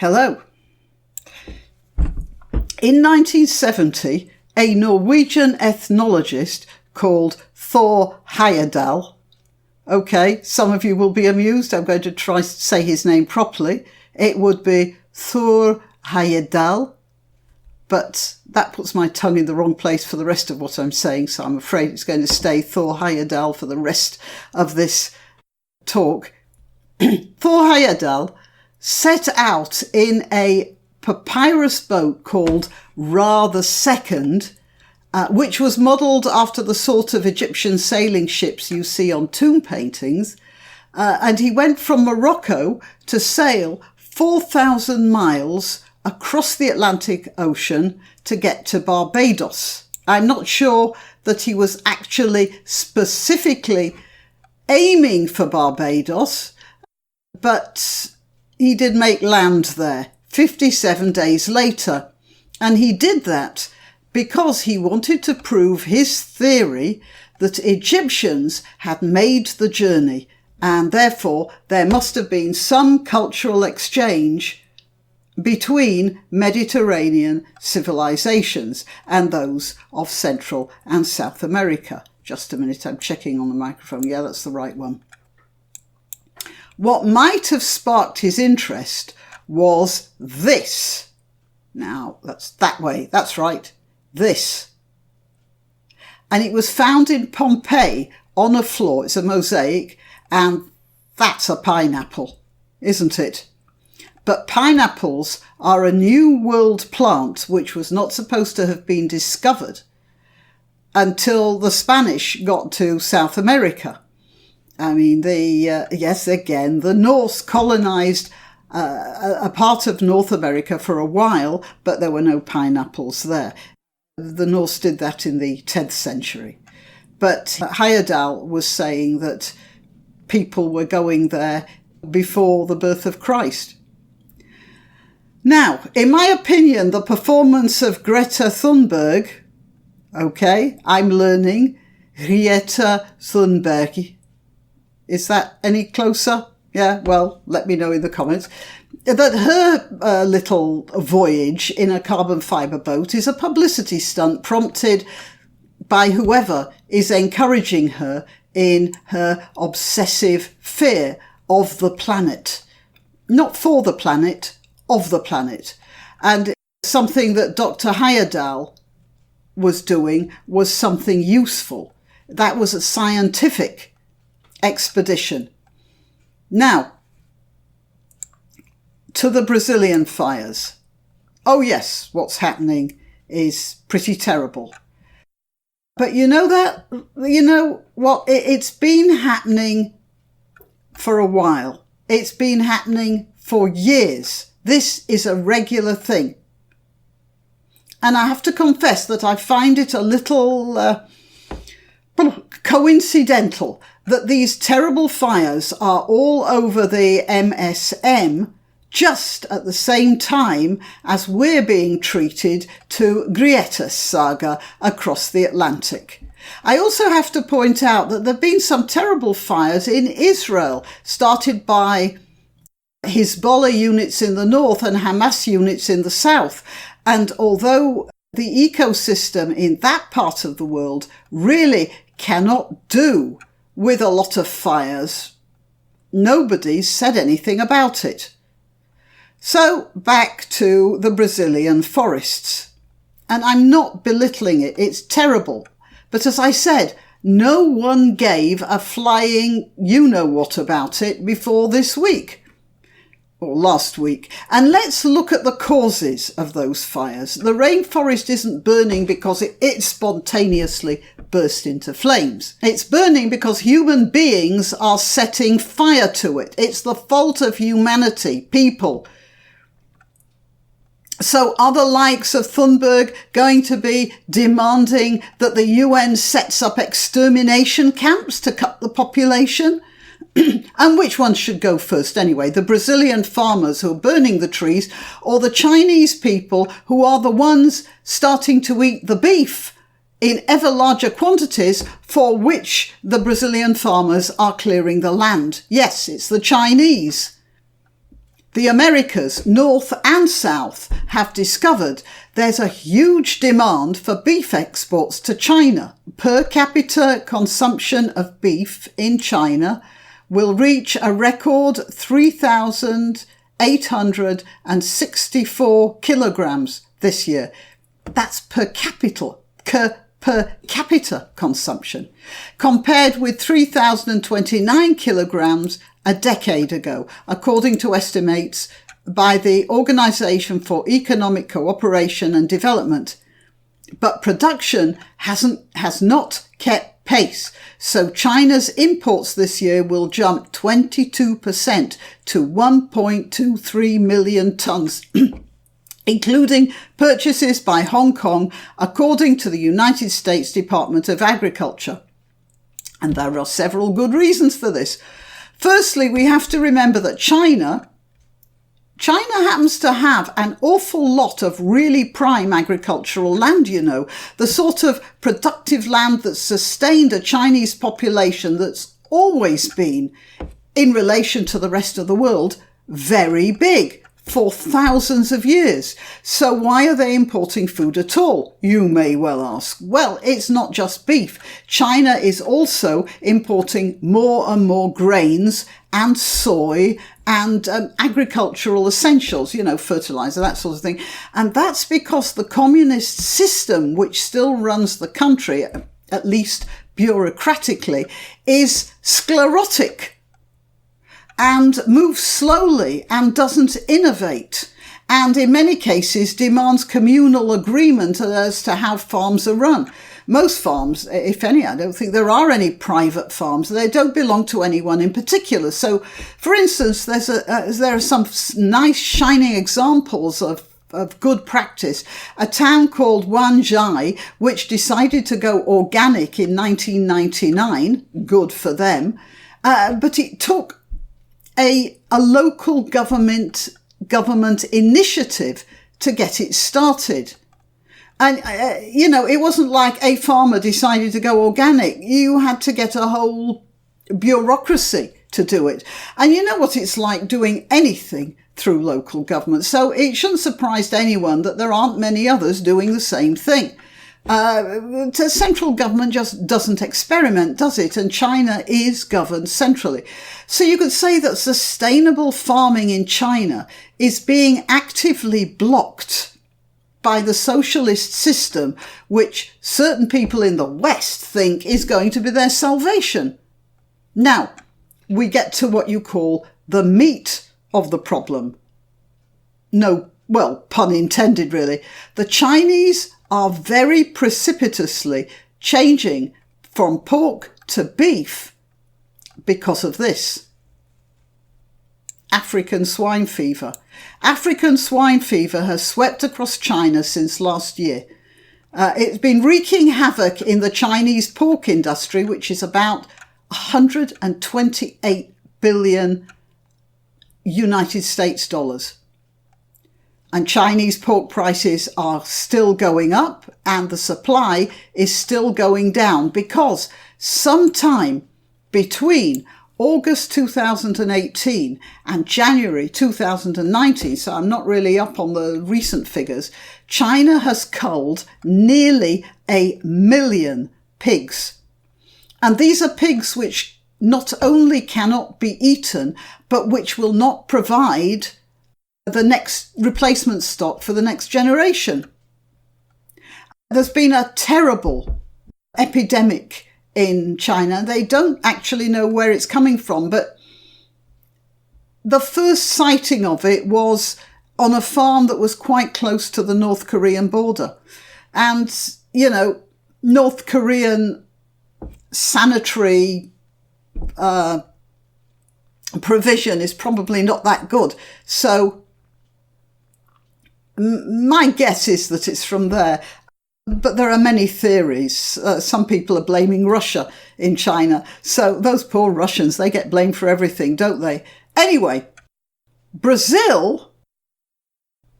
Hello. In 1970, a Norwegian ethnologist called Thor Heyerdahl, okay, some of you will be amused, I'm going to try to say his name properly. It would be Thor Heyerdahl, but that puts my tongue in the wrong place for the rest of what I'm saying, so I'm afraid it's going to stay Thor Heyerdahl for the rest of this talk. Thor Heyerdahl set out in a papyrus boat called Ra II, which was modelled after the sort of Egyptian sailing ships you see on tomb paintings, and he went from Morocco to sail 4,000 miles across the Atlantic Ocean to get to Barbados. I'm not sure that he was actually specifically aiming for Barbados, but he did make land there 57 days later. And he did that because he wanted to prove his theory that Egyptians had made the journey, and therefore there must have been some cultural exchange between Mediterranean civilizations and those of Central and South America. Just a minute, I'm checking on the microphone. Yeah, that's the right one. What might have sparked his interest was this. Now, that's that way. That's right. This. And it was found in Pompeii on a floor. It's a mosaic, and that's a pineapple, isn't it? But pineapples are a New World plant which was not supposed to have been discovered until the Spanish got to South America. I mean, the Norse colonized a part of North America for a while, but there were no pineapples there. The Norse did that in the 10th century. But Heyerdahl was saying that people were going there before the birth of Christ. Now, in my opinion, the performance of Greta Thunberg, okay, I'm learning, Greta Thunberg. Is that any closer? Yeah, well, let me know in the comments. That her little voyage in a carbon fibre boat is a publicity stunt prompted by whoever is encouraging her in her obsessive fear of the planet. Not for the planet, of the planet. And something that Dr. Heyerdahl was doing was something useful. That was a scientific expedition. Now, to the Brazilian fires. Oh yes, what's happening is pretty terrible. But you know what? It's been happening for a while. It's been happening for years. This is a regular thing. And I have to confess that I find it a little coincidental that these terrible fires are all over the MSM just at the same time as we're being treated to Greta's saga across the Atlantic. I also have to point out that there have been some terrible fires in Israel, started by Hezbollah units in the north and Hamas units in the south. And although the ecosystem in that part of the world really cannot do with a lot of fires, nobody's said anything about it. So back to the Brazilian forests. And I'm not belittling it, it's terrible. But as I said, no one gave a flying you-know-what about it before this week. Or last week. And let's look at the causes of those fires. The rainforest isn't burning because it spontaneously burst into flames. It's burning because human beings are setting fire to it. It's the fault of humanity, people. So are the likes of Thunberg going to be demanding that the UN sets up extermination camps to cut the population? And which one should go first anyway? The Brazilian farmers who are burning the trees, or the Chinese people who are the ones starting to eat the beef in ever larger quantities for which the Brazilian farmers are clearing the land? Yes, it's the Chinese. The Americas, North and South, have discovered there's a huge demand for beef exports to China. Per capita consumption of beef in China will reach a record 3,864 kilograms this year. That's per capita consumption, compared with 3,029 kilograms a decade ago, according to estimates by the Organization for Economic Cooperation and Development. But production has not kept pace, so China's imports this year will jump 22% to 1.23 million tons, including purchases by Hong Kong, according to the United States Department of Agriculture. And there are several good reasons for this. Firstly, we have to remember that China happens to have an awful lot of really prime agricultural land, the sort of productive land that's sustained a Chinese population that's always been, in relation to the rest of the world, very big for thousands of years. So why are they importing food at all, you may well ask? Well, it's not just beef. China is also importing more and more grains and soy and agricultural essentials, fertilizer, that sort of thing. And that's because the communist system, which still runs the country, at least bureaucratically, is sclerotic and moves slowly and doesn't innovate, and in many cases demands communal agreement as to how farms are run. Most farms, if any, I don't think there are any private farms. They don't belong to anyone in particular. So, for instance, there are some nice shining examples of good practice. A town called Wanzhai, which decided to go organic in 1999, good for them, but it took a local government initiative to get it started. And, it wasn't like a farmer decided to go organic. You had to get a whole bureaucracy to do it. And you know what it's like doing anything through local government. So it shouldn't surprise anyone that there aren't many others doing the same thing. The central government just doesn't experiment, does it? And China is governed centrally. So you could say that sustainable farming in China is being actively blocked by the socialist system, which certain people in the West think is going to be their salvation. Now, we get to what you call the meat of the problem. No, well, pun intended, really. The Chinese are very precipitously changing from pork to beef because of this. African swine fever. African swine fever has swept across China since last year. It's been wreaking havoc in the Chinese pork industry, which is about 128 billion United States dollars. And Chinese pork prices are still going up and the supply is still going down because sometime between August 2018 and January 2019, so I'm not really up on the recent figures, China has culled nearly 1 million pigs. And these are pigs which not only cannot be eaten, but which will not provide the next replacement stock for the next generation. There's been a terrible epidemic in China. They don't actually know where it's coming from, but the first sighting of it was on a farm that was quite close to the North Korean border. And, North Korean sanitary provision is probably not that good. So my guess is that it's from there. But there are many theories. Some people are blaming Russia in China. So those poor Russians, they get blamed for everything, don't they? Anyway, Brazil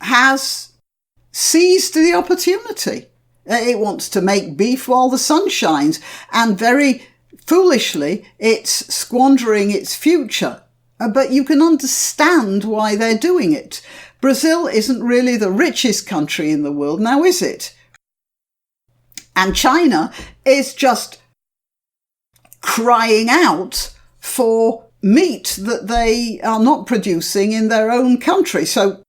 has seized the opportunity. It wants to make beef while the sun shines. And very foolishly, it's squandering its future but you can understand why they're doing it. Brazil isn't really the richest country in the world now, is it? And China is just crying out for meat that they are not producing in their own country. So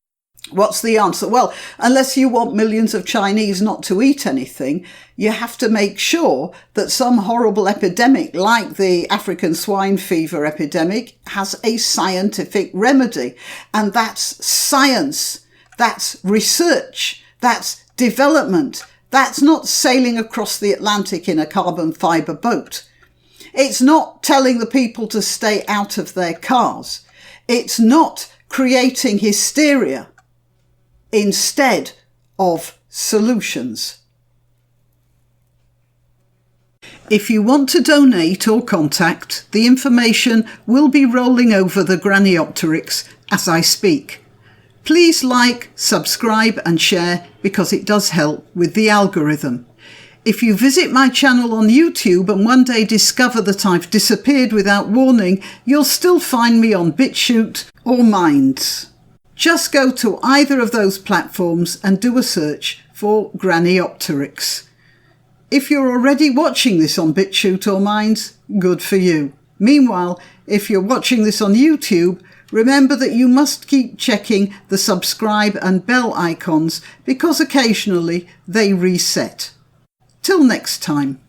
what's the answer? Well, unless you want millions of Chinese not to eat anything, you have to make sure that some horrible epidemic like the African swine fever epidemic has a scientific remedy. And that's science, that's research, that's development. That's not sailing across the Atlantic in a carbon fibre boat. It's not telling the people to stay out of their cars. It's not creating hysteria instead of solutions. If you want to donate or contact, the information will be rolling over the Graniopteryx as I speak. Please like, subscribe and share because it does help with the algorithm. If you visit my channel on YouTube and one day discover that I've disappeared without warning, you'll still find me on BitChute or Minds. Just go to either of those platforms and do a search for Graniopteryx. If you're already watching this on BitChute or Minds, good for you. Meanwhile, if you're watching this on YouTube, remember that you must keep checking the subscribe and bell icons because occasionally they reset. Till next time.